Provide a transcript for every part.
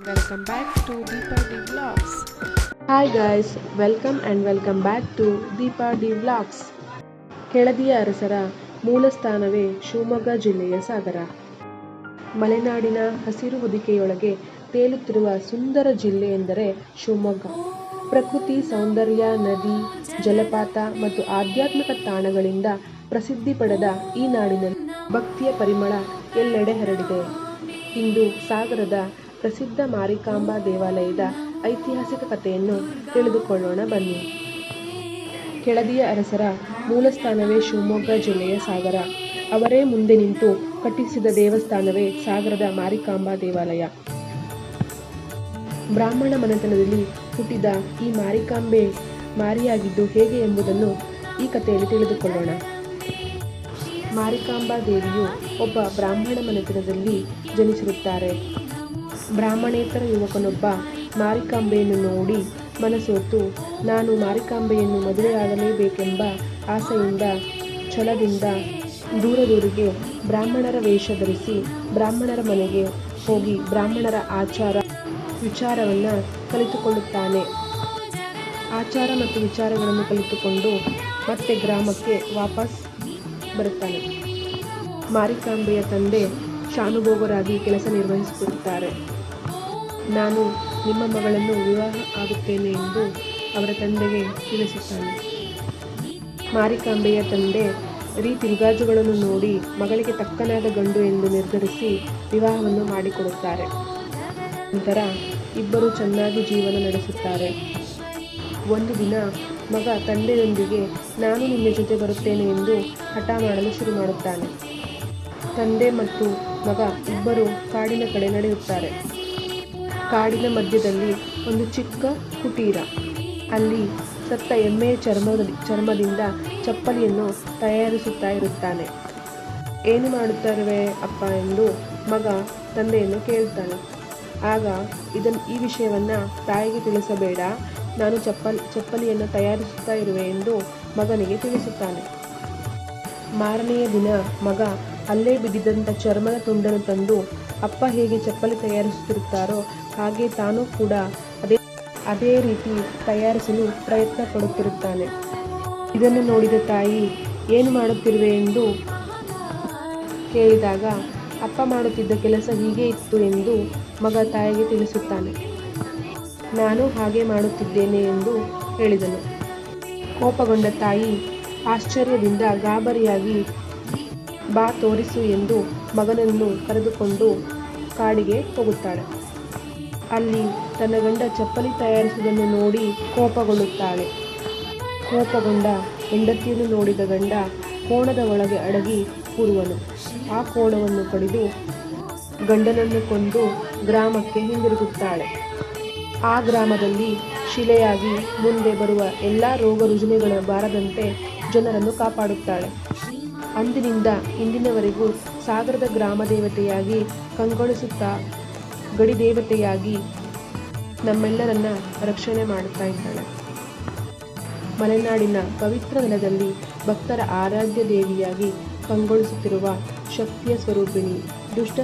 welcome back to Deepa D Vlogs. Hi guys, welcome back to Deepa D Vlogs. ಕೆಳದಿಯ ಅರಸರ ಮೂಲ ಸ್ಥಾನವೇ ಶಿವಮೊಗ್ಗ ಜಿಲ್ಲೆಯ ಸಾಗರ. ಮಲೆನಾಡಿನ ಹಸಿರು ಹೊದಿಕೆಯೊಳಗೆ ತೇಲುತ್ತಿರುವ ಸುಂದರ ಜಿಲ್ಲೆ ಎಂದರೆ ಶಿವಮೊಗ್ಗ. ಪ್ರಕೃತಿ ಸೌಂದರ್ಯ, ನದಿ, ಜಲಪಾತ ಮತ್ತು ಆಧ್ಯಾತ್ಮಿಕ ತಾಣಗಳಿಂದ ಪ್ರಸಿದ್ಧಿ ಪಡೆದ ಈ ನಾಡಿನಲ್ಲಿ ಭಕ್ತಿಯ ಪರಿಮಳ ಎಲ್ಲೆಡೆ ಹರಡಿದೆ. ಇಂದು ಸಾಗರದ ಪ್ರಸಿದ್ಧ ಮಾರಿಕಾಂಬಾ ದೇವಾಲಯದ ಐತಿಹಾಸಿಕ ಕಥೆಯನ್ನು ತಿಳಿದುಕೊಳ್ಳೋಣ ಬನ್ನಿ. ಕೆಳದಿಯ ಅರಸರ ಮೂಲಸ್ಥಾನವೇ ಶಿವಮೊಗ್ಗ ಜಿಲ್ಲೆಯ ಸಾಗರ. ಅವರೇ ಮುಂದೆ ನಿಂತು ಕಟ್ಟಿಸಿದ ದೇವಸ್ಥಾನವೇ ಸಾಗರದ ಮಾರಿಕಾಂಬಾ ದೇವಾಲಯ. ಬ್ರಾಹ್ಮಣ ಮನೆತನದಲ್ಲಿ ಹುಟ್ಟಿದ ಈ ಮಾರಿಕಾಂಬೆ ಮಾರಿಯಾಗಿದ್ದು ಹೇಗೆ ಎಂಬುದನ್ನು ಈ ಕಥೆಯಲ್ಲಿ ತಿಳಿದುಕೊಳ್ಳೋಣ. ಮಾರಿಕಾಂಬಾ ದೇವಿಯು ಒಬ್ಬ ಬ್ರಾಹ್ಮಣ ಮನೆತನದಲ್ಲಿ ಜನಿಸಿರುತ್ತಾರೆ. ಬ್ರಾಹ್ಮಣೇತರ ಯುವಕನೊಬ್ಬ ಮಾರಿಕಾಂಬೆಯನ್ನು ನೋಡಿ ಮನಸೋತು ನಾನು ಮಾರಿಕಾಂಬೆಯನ್ನು ಮದುವೆಯಾಗಲೇಬೇಕೆಂಬ ಆಸೆಯಿಂದ ಛಲದಿಂದ ದೂರದೂರಿಗೆ ಬ್ರಾಹ್ಮಣರ ವೇಷ ಧರಿಸಿ ಬ್ರಾಹ್ಮಣರ ಮನೆಗೆ ಹೋಗಿ ಬ್ರಾಹ್ಮಣರ ಆಚಾರ ವಿಚಾರವನ್ನು ಕಲಿತುಕೊಳ್ಳುತ್ತಾನೆ. ಆಚಾರ ಮತ್ತು ವಿಚಾರಗಳನ್ನು ಕಲಿತುಕೊಂಡು ಮತ್ತೆ ಗ್ರಾಮಕ್ಕೆ ವಾಪಸ್ ಬರುತ್ತಾನೆ. ಮಾರಿಕಾಂಬೆಯ ತಂದೆ ಶಾನುಭೋಗರಾಗಿ ಕೆಲಸ ನಿರ್ವಹಿಸುತ್ತಿರುತ್ತಾರೆ. ನಾನು ನಿಮ್ಮ ಮಗಳನ್ನು ವಿವಾಹ ಆಗುತ್ತೇನೆ ಎಂದು ಅವರ ತಂದೆಗೆ ತಿಳಿಸುತ್ತಾನೆ. ಮಾರಿಕಾಂಬೆಯ ತಂದೆ ತಿರುಗಾಜುಗಳನ್ನು ನೋಡಿ ಮಗಳಿಗೆ ತಕ್ಕನಾದ ಗಂಡು ಎಂದು ನಿರ್ಧರಿಸಿ ವಿವಾಹವನ್ನು ಮಾಡಿಕೊಡುತ್ತಾರೆ. ನಂತರ ಇಬ್ಬರು ಚೆನ್ನಾಗಿ ಜೀವನ ನಡೆಸುತ್ತಾರೆ. ಒಂದು ದಿನ ಮಗ ತಂದೆಯೊಂದಿಗೆ ನಾನು ನಿನ್ನ ಜೊತೆ ಬರುತ್ತೇನೆ ಎಂದು ಹಠ ಮಾಡಲು ಶುರು ಮಾಡುತ್ತಾನೆ. ತಂದೆ ಮತ್ತು ಮಗ ಇಬ್ಬರು ಕಾಡಿನ ಕಡೆ ನಡೆಯುತ್ತಾರೆ. ಕಾಡಿನ ಮಧ್ಯದಲ್ಲಿ ಒಂದು ಚಿಕ್ಕ ಕುಟೀರ. ಅಲ್ಲಿ ಸತ್ತ ಎಮ್ಮೆಯ ಚರ್ಮದಿಂದ ಚಪ್ಪಲಿಯನ್ನು ತಯಾರಿಸುತ್ತಾ ಇರುತ್ತಾನೆ. ಏನು ಮಾಡುತ್ತಾರುವೆ ಅಪ್ಪ ಎಂದು ಮಗ ತಂದೆಯನ್ನು ಕೇಳುತ್ತಾನೆ. ಆಗ ಈ ವಿಷಯವನ್ನು ತಾಯಿಗೆ ತಿಳಿಸಬೇಡ, ನಾನು ಚಪ್ಪಲಿಯನ್ನು ತಯಾರಿಸುತ್ತಾ ಇರುವೆ ಎಂದು ಮಗನಿಗೆ ತಿಳಿಸುತ್ತಾನೆ. ಮಾರನೆಯ ದಿನ ಮಗ ಅಲ್ಲೇ ಬಿದ್ದಿದ್ದಂಥ ಚರ್ಮದ ತುಂಡನ್ನು ತಂದು ಅಪ್ಪ ಹೇಗೆ ಚಪ್ಪಲಿ ತಯಾರಿಸುತ್ತಿರುತ್ತಾರೋ ಹಾಗೆ ತಾನೂ ಕೂಡ ಅದೇ ರೀತಿ ತಯಾರಿಸಲು ಪ್ರಯತ್ನ ಪಡುತ್ತಿರುತ್ತಾನೆ. ಇದನ್ನು ನೋಡಿದ ತಾಯಿ ಏನು ಮಾಡುತ್ತಿರುವೆ ಎಂದು ಕೇಳಿದಾಗ ಅಪ್ಪ ಮಾಡುತ್ತಿದ್ದ ಕೆಲಸ ಹೀಗೆ ಇತ್ತು ಎಂದು ಮಗ ತಾಯಿಗೆ ತಿಳಿಸುತ್ತಾನೆ. ನಾನು ಹಾಗೆ ಮಾಡುತ್ತಿದ್ದೇನೆ ಎಂದು ಹೇಳಿದನು. ಕೋಪಗೊಂಡ ತಾಯಿ ಆಶ್ಚರ್ಯದಿಂದ ಗಾಬರಿಯಾಗಿ ಬಾ ತೋರಿಸು ಎಂದು ಮಗನನ್ನು ಕರೆದುಕೊಂಡು ಕಾಡಿಗೆ ಹೋಗುತ್ತಾಳೆ. ಅಲ್ಲಿ ತನ್ನ ಗಂಡ ಚಪ್ಪಲಿ ತಯಾರಿಸುವುದನ್ನು ನೋಡಿ ಕೋಪಗೊಳ್ಳುತ್ತಾಳೆ. ಕೋಪಗೊಂಡ ಹೆಂಡತಿಯನ್ನು ನೋಡಿದ ಗಂಡ ಕೋಣದ ಒಳಗೆ ಅಡಗಿ ಕೂರುವನು. ಆ ಕೋಣವನ್ನು ಕಡಿದು ಗಂಡನನ್ನು ಕೊಂದು ಗ್ರಾಮಕ್ಕೆ ಹಿಂದಿರುಗುತ್ತಾಳೆ. ಆ ಗ್ರಾಮದಲ್ಲಿ ಶಿಲೆಯಾಗಿ ಮುಂದೆ ಬರುವ ಎಲ್ಲ ರೋಗ ರುಜಿನಗಳ ಬಾರದಂತೆ ಜನರನ್ನು ಕಾಪಾಡುತ್ತಾಳೆ. ಅಂದಿನಿಂದ ಇಂದಿನವರೆಗೂ ಸಾಗರದ ಗ್ರಾಮ ದೇವತೆಯಾಗಿ ಕಂಗೊಳಿಸುತ್ತಾ ಗಡಿ ದೇವತೆಯಾಗಿ ನಮ್ಮೆಲ್ಲರನ್ನ ರಕ್ಷಣೆ ಮಾಡುತ್ತಾ ಇದ್ದಾಳೆ. ಮಲೆನಾಡಿನ ಪವಿತ್ರ ನೆಲದಲ್ಲಿ ಭಕ್ತರ ಆರಾಧ್ಯ ದೇವಿಯಾಗಿ ಕಂಗೊಳಿಸುತ್ತಿರುವ ಶಕ್ತಿಯ ಸ್ವರೂಪಿಣಿ, ದುಷ್ಟ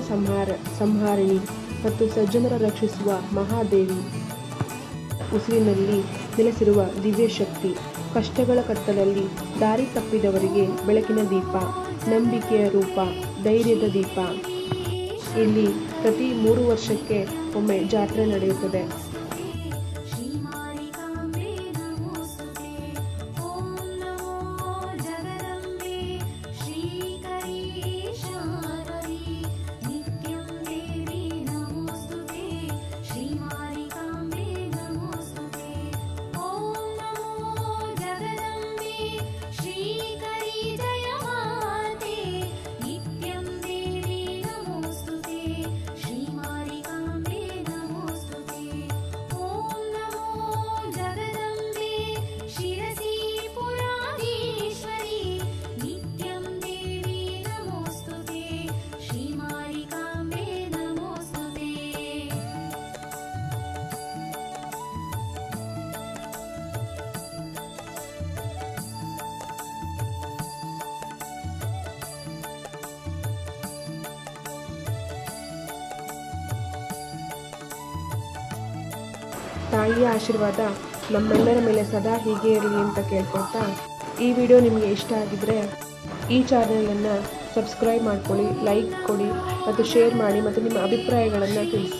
ಸಂಹಾರಿಣಿ ಮತ್ತು ಸಜ್ಜನರ ರಕ್ಷಿಸುವ ಮಹಾದೇವಿ, ಉಸಿರಿನಲ್ಲಿ ನೆಲೆಸಿರುವ ದಿವ್ಯ ಶಕ್ತಿ, ಕಷ್ಟಗಳ ಕತ್ತಲಲ್ಲಿ ದಾರಿ ತಪ್ಪಿದವರಿಗೆ ಬೆಳಕಿನ ದೀಪ, ನಂಬಿಕೆಯ ರೂಪ, ಧೈರ್ಯದ ದೀಪ. ಇಲ್ಲಿ ಪ್ರತಿ 3 ವರ್ಷಕ್ಕೆ ಒಮ್ಮೆ ಜಾತ್ರೆ ನಡೆಯುತ್ತದೆ. ತಾಯಿಯ ಆಶೀರ್ವಾದ ನಮ್ಮೆಲ್ಲರ ಮೇಲೆ ಸದಾ ಹೀಗೆ ಇರಲಿ ಅಂತ ಕೇಳ್ಕೊಳ್ತಾ, ಈ ವಿಡಿಯೋ ನಿಮಗೆ ಇಷ್ಟ ಆಗಿದ್ರೆ ಈ ಚಾನಲನ್ನು ಸಬ್ಸ್ಕ್ರೈಬ್ ಮಾಡ್ಕೊಳ್ಳಿ, ಲೈಕ್ ಕೊಡಿ ಮತ್ತು ಶೇರ್ ಮಾಡಿ ಮತ್ತು ನಿಮ್ಮ ಅಭಿಪ್ರಾಯಗಳನ್ನು ತಿಳಿಸಿ.